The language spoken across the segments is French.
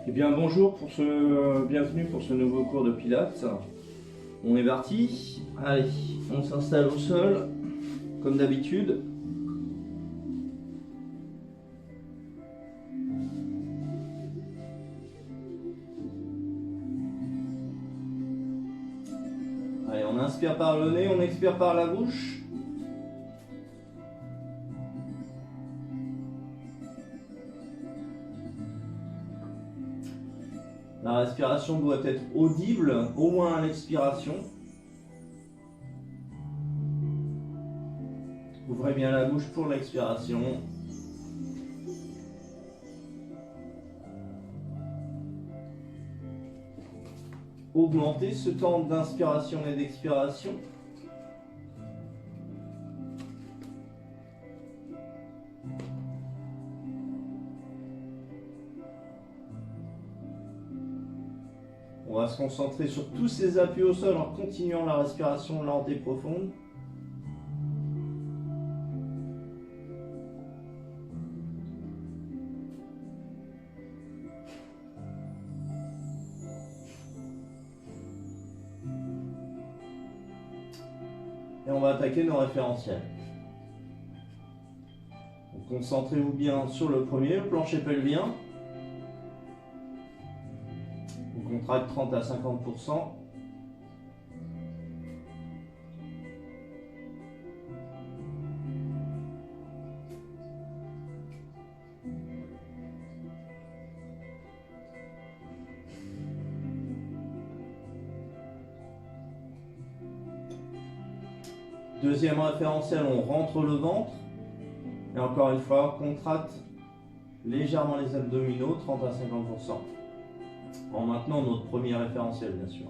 Eh bien bonjour bienvenue pour ce nouveau cours de Pilates. On est parti. Allez, on s'installe au sol, comme d'habitude. Allez, on inspire par le nez, on expire par la bouche. La respiration doit être audible, au moins à l'expiration. Ouvrez bien la bouche pour l'expiration. Augmentez ce temps d'inspiration et d'expiration. On va se concentrer sur tous ces appuis au sol en continuant la respiration lente et profonde. Et on va attaquer nos référentiels. Donc, concentrez-vous bien sur le premier, le plancher pelvien. On contracte 30 à 50%. Deuxième référentiel, on rentre le ventre. Et encore une fois, on contracte légèrement les abdominaux, 30 à 50%. En maintenant notre premier référentiel, bien sûr.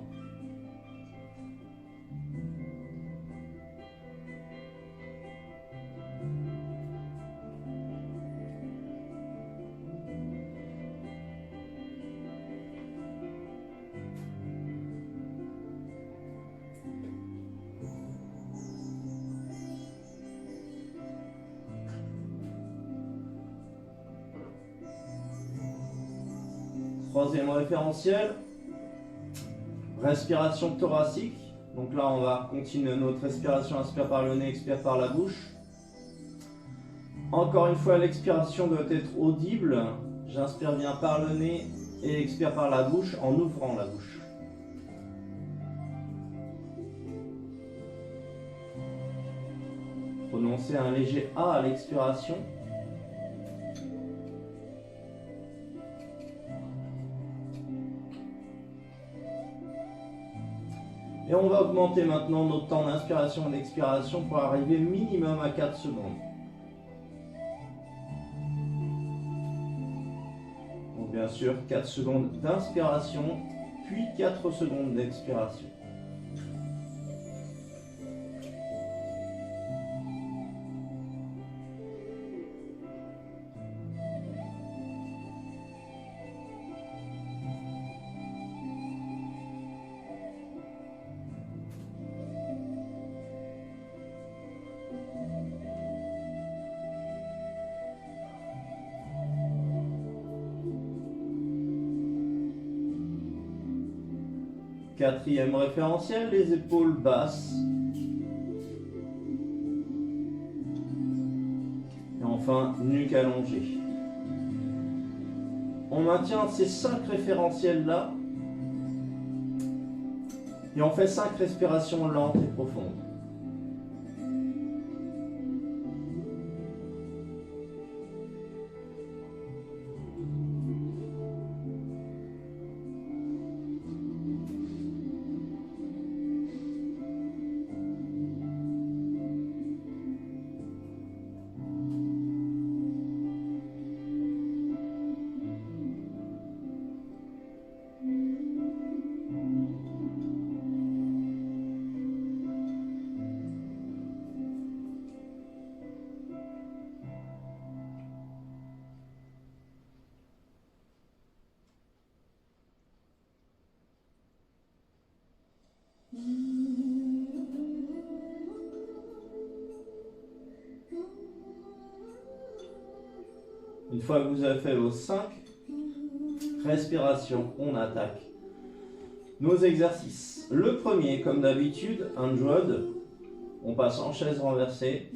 Troisième référentiel, respiration thoracique. Donc là, on va continuer notre respiration, inspire par le nez, expire par la bouche. Encore une fois, l'expiration doit être audible. J'inspire bien par le nez et expire par la bouche en ouvrant la bouche. Prononcez un léger A à l'expiration. Et on va augmenter maintenant notre temps d'inspiration et d'expiration pour arriver minimum à 4 secondes. Donc bien sûr, 4 secondes d'inspiration, puis 4 secondes d'expiration. Quatrième référentiel, les épaules basses. Et enfin, nuque allongée. On maintient ces 5 référentiels-là. Et on fait 5 respirations lentes et profondes. Une fois que vous avez fait vos 5 respiration, on attaque nos exercices. Le premier, comme d'habitude, Android, on passe en chaise renversée.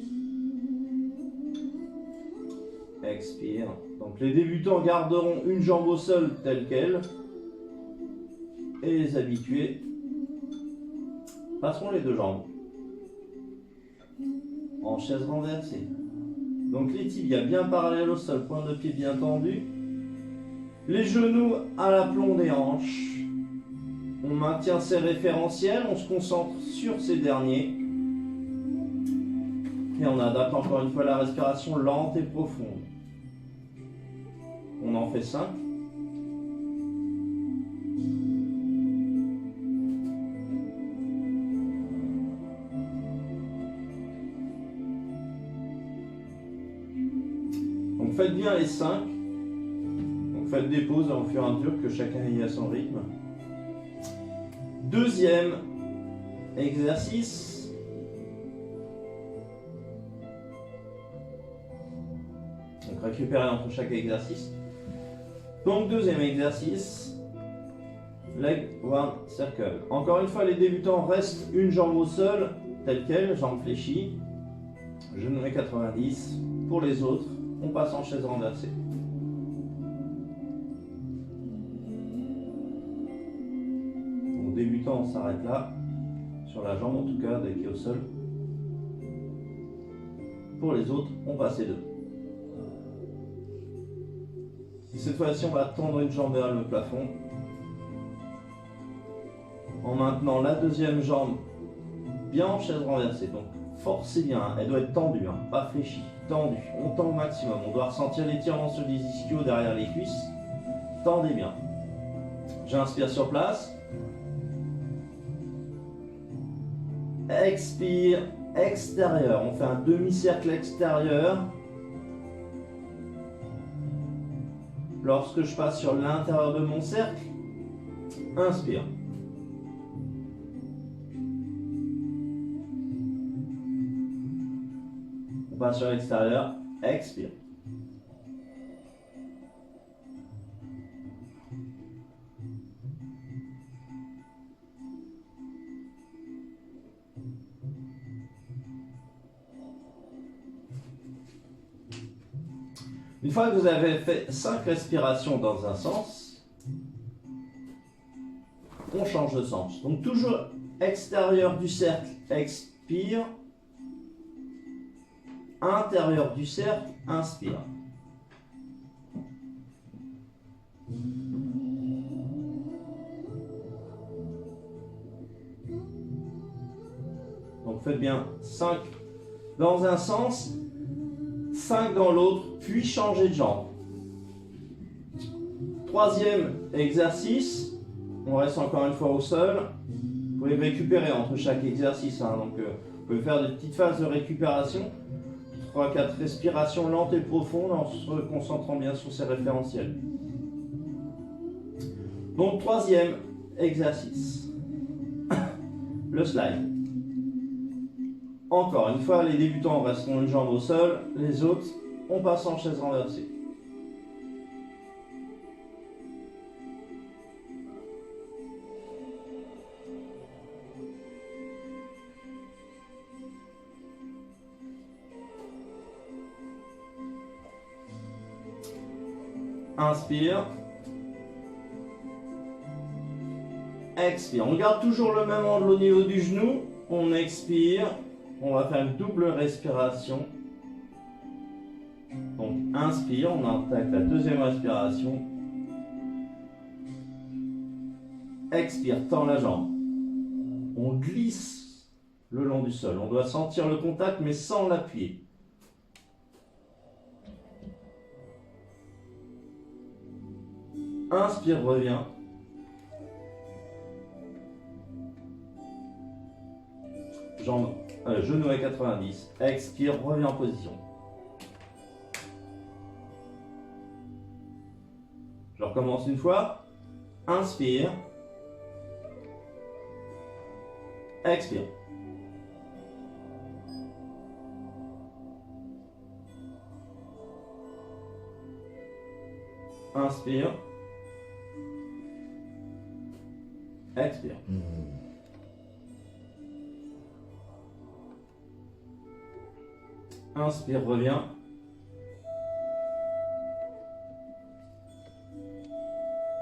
Expire. Donc les débutants garderont une jambe au sol telle qu'elle. Et les habitués passeront les deux jambes en chaise renversée. Donc les tibias bien parallèles au sol, pointe de pied bien tendu. Les genoux à l'aplomb des hanches. On maintient ces référentiels, on se concentre sur ces derniers. Et on adapte encore une fois la respiration lente et profonde. On en fait 5. Donc faites bien les 5. Donc faites des pauses au fur et à mesure que chacun ait à son rythme. Deuxième exercice. Donc récupérez entre chaque exercice. Donc deuxième exercice. Leg one circle. Encore une fois, les débutants restent une jambe au sol, telle quelle, jambe fléchie. Genou à 90. Pour les autres, on passe en chaise renversée. Donc débutant, on s'arrête là, sur la jambe en tout cas, dès qu'il est au sol. Pour les autres, on passe les deux. Et cette fois-ci, on va tendre une jambe vers le plafond. En maintenant la deuxième jambe bien en chaise renversée. Donc forcez bien, hein. Elle doit être tendue, hein, pas fléchie, tendue. On tend au maximum. On doit ressentir l'étirement sur les ischios derrière les cuisses. Tendez bien. J'inspire sur place. Expire, extérieur. On fait un demi-cercle extérieur. Lorsque je passe sur l'intérieur de mon cercle, inspire. On passe sur l'extérieur, expire. Une fois que vous avez fait 5 respirations dans un sens, on change de sens. Donc toujours extérieur du cercle, expire. Intérieur du cercle, inspire. Donc faites bien 5 dans un sens, 5 dans l'autre, puis changez de jambe. Troisième exercice, on reste encore une fois au sol. Vous pouvez récupérer entre chaque exercice, hein, donc vous pouvez faire des petites phases de récupération. 3-4 respirations lentes et profondes en se concentrant bien sur ces référentiels. Donc troisième exercice, le slide. Encore une fois, les débutants resteront une jambe au sol, les autres, on passe en chaise renversée. Inspire. Expire. On garde toujours le même angle au niveau du genou. On expire. On va faire une double respiration. Donc inspire, on attaque la deuxième respiration. Expire, tend la jambe. On glisse le long du sol. On doit sentir le contact mais sans l'appuyer. Inspire, reviens. Genou à 90. Expire, reviens en position. Je recommence une fois. Inspire. Expire. Inspire. Expire. Inspire, reviens.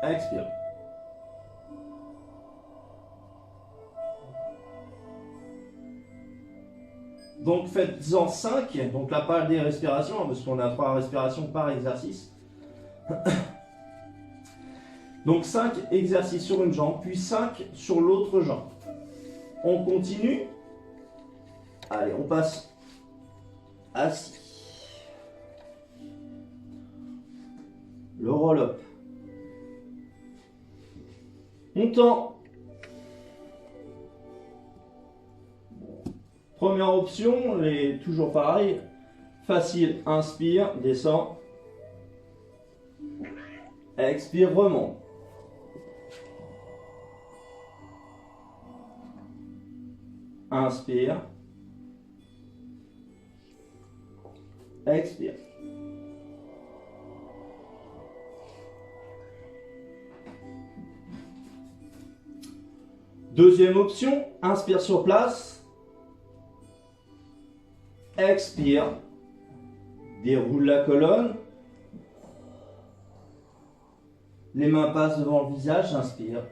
Expire. Donc faites-en 5, donc là pas des respirations, hein, parce qu'on a 3 respirations par exercice. Donc 5 exercices sur une jambe, puis 5 sur l'autre jambe. On continue. Allez, on passe assis. Le roll-up. On tend. Première option, toujours pareil. Facile, inspire, descend. Expire, remonte. Inspire. Expire. Deuxième option, inspire sur place. Expire. Déroule la colonne. Les mains passent devant le visage, inspire.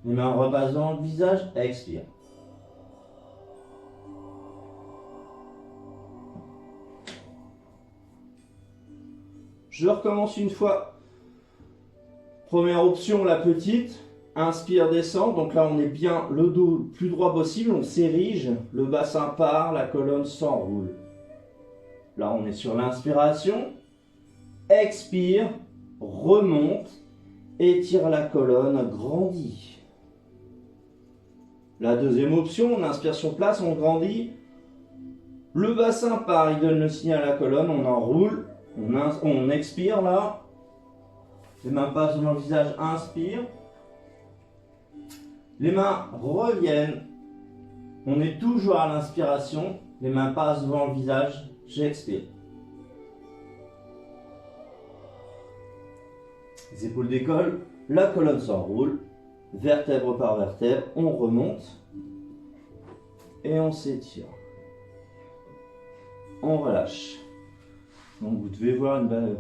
Les mains repassent devant le visage, expire. Je recommence une fois. Première option, la petite. Inspire, descend. Donc là, on est bien le dos le plus droit possible. On s'érige. Le bassin part, la colonne s'enroule. Là, on est sur l'inspiration. Expire, remonte, étire la colonne, grandit. La deuxième option, on inspire sur place, on grandit. Le bassin part, il donne le signal à la colonne, on enroule. On expire là. Les mains passent devant le visage, inspire. Les mains reviennent. On est toujours à l'inspiration. Les mains passent devant le visage, j'expire. Les épaules décollent, la colonne s'enroule. Vertèbre par vertèbre, on remonte. Et on s'étire. On relâche. Donc vous devez voir une belle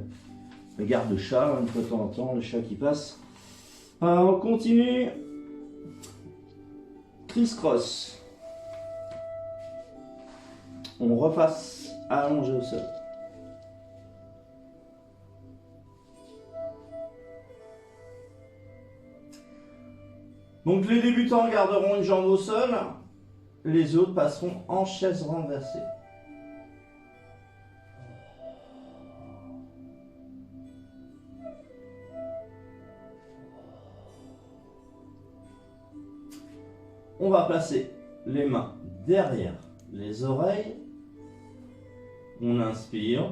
garde de chat, une fois de temps en temps, le chat qui passe. Alors, on continue. Criss-cross. On repasse allongé au sol. Donc les débutants garderont une jambe au sol, les autres passeront en chaise renversée. On va placer les mains derrière les oreilles. On inspire.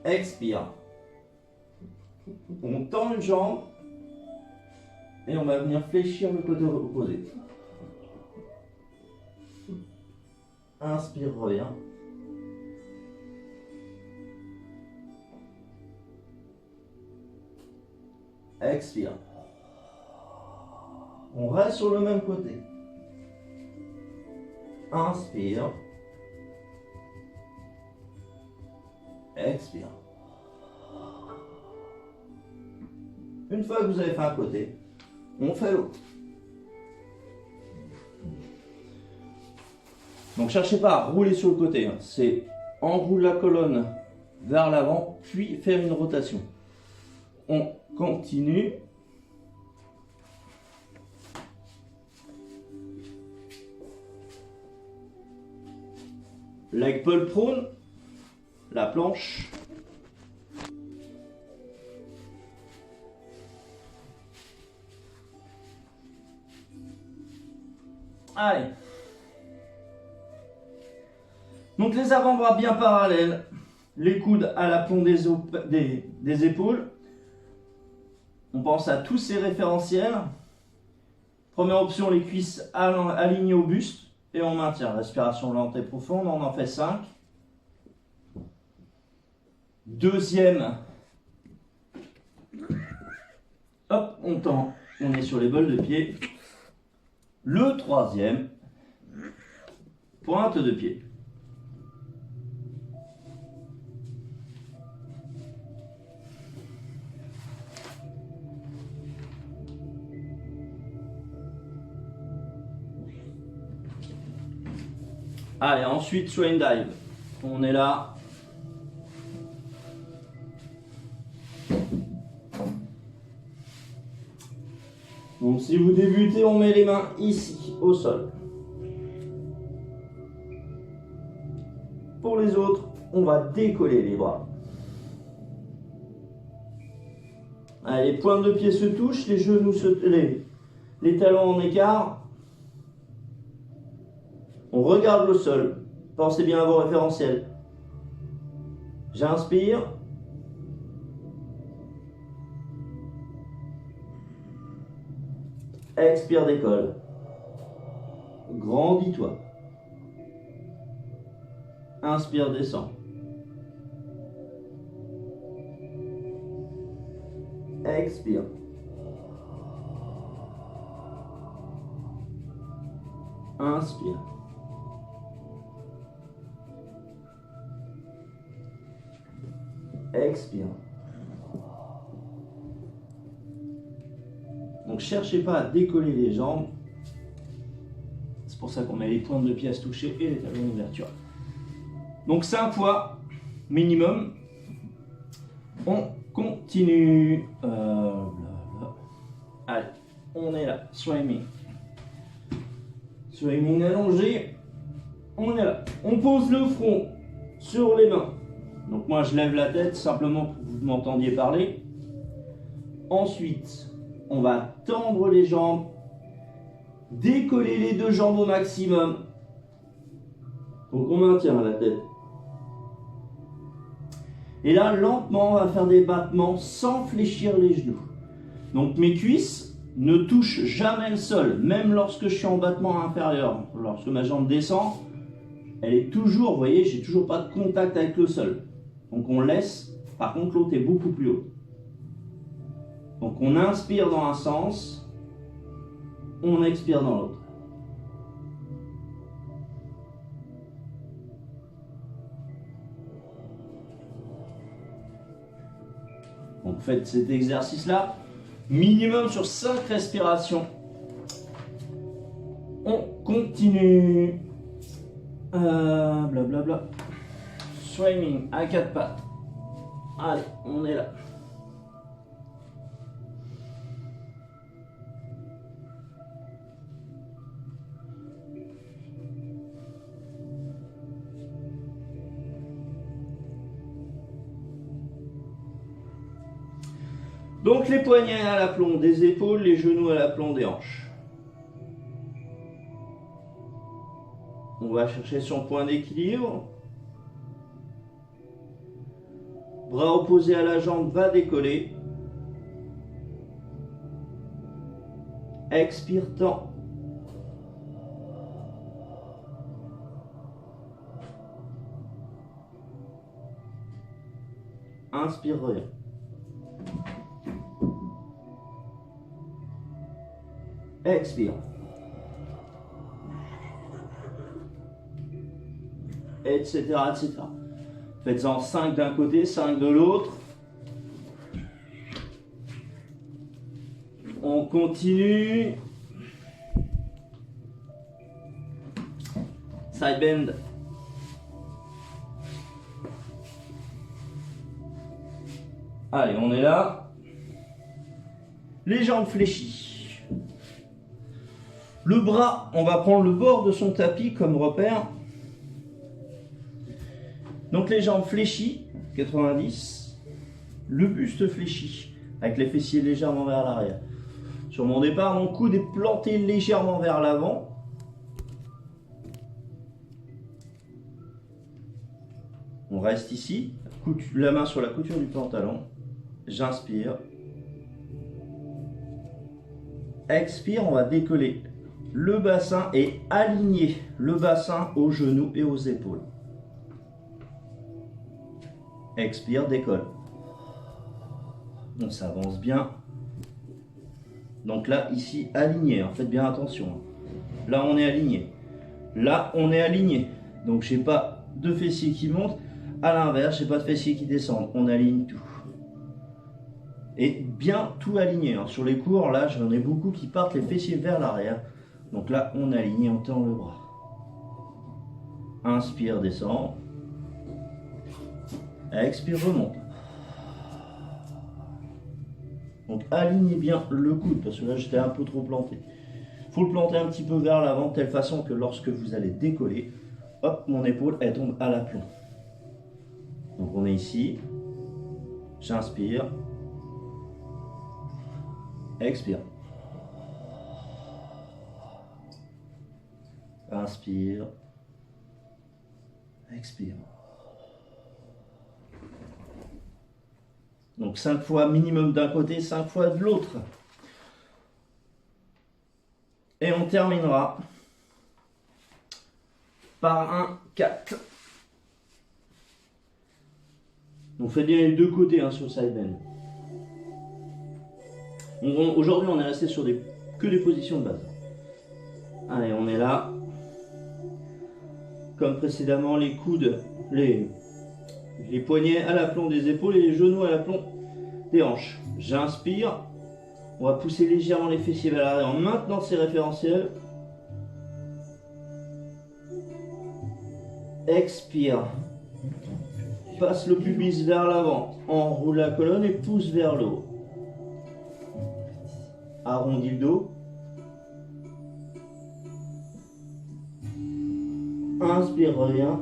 Expire. On tend une jambe. Et on va venir fléchir le côté opposé. Inspire, reviens. Expire. On reste sur le même côté. Inspire. Expire. Une fois que vous avez fait un côté, on fait l'autre. Donc cherchez pas à rouler sur le côté, hein. C'est enroule la colonne vers l'avant, puis faire une rotation. On continue. Leg pull prone, la planche. Allez. Donc les avant-bras bien parallèles, les coudes à l'aplomb des épaules. On pense à tous ces référentiels. Première option, les cuisses alignées au buste. Et on maintient. Respiration lente et profonde, on en fait 5. Deuxième. Hop, on tend. On est sur les bols de pied. Le troisième. Pointe de pied. Allez, ensuite swan dive. On est là. Donc si vous débutez, on met les mains ici, au sol. Pour les autres, on va décoller les bras. Allez, les pointes de pied se touchent, les genoux les talons en écart. On regarde le sol. Pensez bien à vos référentiels. J'inspire. Expire, décolle. Grandis-toi. Inspire, descend. Expire. Inspire. Expire. Donc cherchez pas à décoller les jambes. C'est pour ça qu'on met les pointes de pied à se toucher et les talons d'ouverture. Donc 5 fois minimum. On continue. Allez, on est là. Swimming. Swimming allongé. On est là. On pose le front sur les mains. Donc moi je lève la tête simplement pour que vous m'entendiez parler. Ensuite, on va tendre les jambes, décoller les deux jambes au maximum. Donc on maintient la tête. Et là, lentement, on va faire des battements sans fléchir les genoux. Donc mes cuisses ne touchent jamais le sol, même lorsque je suis en battement inférieur. Lorsque ma jambe descend, elle est toujours, vous voyez, j'ai toujours pas de contact avec le sol. Donc on laisse, par contre l'autre est beaucoup plus haut. Donc on inspire dans un sens, on expire dans l'autre. Donc faites cet exercice-là, minimum sur 5 respirations. On continue. Blablabla. Swimming à 4 pattes. Allez, on est là. Donc les poignets à l'aplomb des épaules, les genoux à l'aplomb des hanches. On va chercher son point d'équilibre. Bras opposés à la jambe va décoller. Expire, tend. Inspire, reviens. Expire. Etc. etc. Faites-en 5 d'un côté, 5 de l'autre. On continue. Side bend. Allez, on est là. Les jambes fléchies. Le bras, on va prendre le bord de son tapis comme repère. Donc les jambes fléchies, 90. Le buste fléchi, avec les fessiers légèrement vers l'arrière. Sur mon départ, mon coude est planté légèrement vers l'avant. On reste ici, la main sur la couture du pantalon. J'inspire. Expire, on va décoller le bassin et aligner le bassin aux genoux et aux épaules. expire, décolle. On s'avance bien. Donc là, ici, aligné, hein. Faites bien attention. Hein. Là, on est aligné. Là, on est aligné. Donc, j'ai pas de fessiers qui montent. À l'inverse, j'ai pas de fessiers qui descendent. On aligne tout. Et bien tout aligné. Hein. Sur les cours, là, j'en ai beaucoup qui partent les fessiers vers l'arrière. Donc là, on aligne et on tend le bras. Inspire, descend. Expire, remonte. Donc alignez bien le coude, parce que là j'étais un peu trop planté. Il faut le planter un petit peu vers l'avant, de telle façon que lorsque vous allez décoller, hop, mon épaule, elle tombe à l'aplomb. Donc on est ici. J'inspire. Expire. Inspire. Expire. Donc 5 fois minimum d'un côté, 5 fois de l'autre. Et on terminera par un 4. Donc faites bien les deux côtés hein, sur le side bend. Aujourd'hui on est resté sur que des positions de base. Allez, on est là. Comme précédemment, les coudes, les poignets à l'aplomb des épaules et les genoux à l'aplomb des hanches. J'inspire. On va pousser légèrement les fessiers vers l'arrière en maintenant ces référentiels. Expire. Passe le pubis vers l'avant. Enroule la colonne et pousse vers le haut. Arrondis le dos. Inspire, reviens.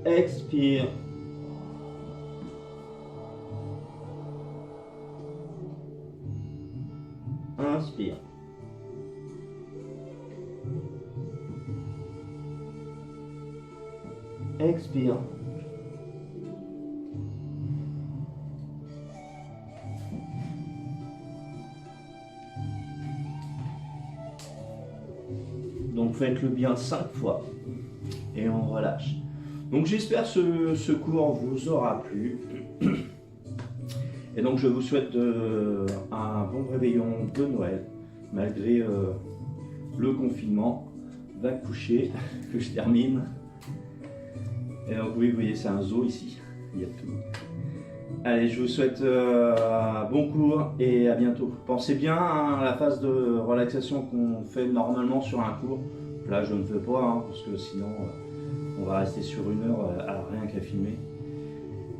Expire. Inspire. Expire. Donc faites-le bien 5 fois et on relâche. Donc j'espère que ce cours vous aura plu. Et donc je vous souhaite un bon réveillon de Noël, malgré le confinement. Va coucher, que je termine. Et donc oui, vous voyez, c'est un zoo ici, il y a tout. Allez, je vous souhaite bon cours et à bientôt. Pensez bien à la phase de relaxation qu'on fait normalement sur un cours. Là, je ne fais pas, hein, parce que sinon, on va rester sur 1 heure à rien qu'à filmer.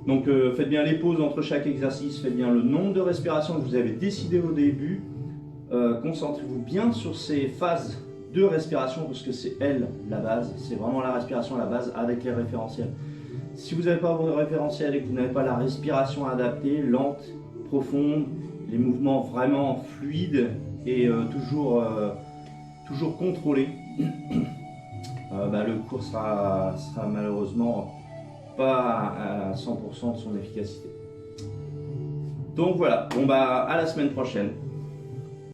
Donc, faites bien les pauses entre chaque exercice, faites bien le nombre de respirations que vous avez décidé au début. Concentrez-vous bien sur ces phases de respiration, parce que c'est elle la base. C'est vraiment la respiration la base avec les référentiels. Si vous n'avez pas vos référentiels et que vous n'avez pas la respiration adaptée, lente, profonde, les mouvements vraiment fluides et toujours contrôlés, le cours sera malheureusement pas à 100% de son efficacité. Donc voilà, à la semaine prochaine.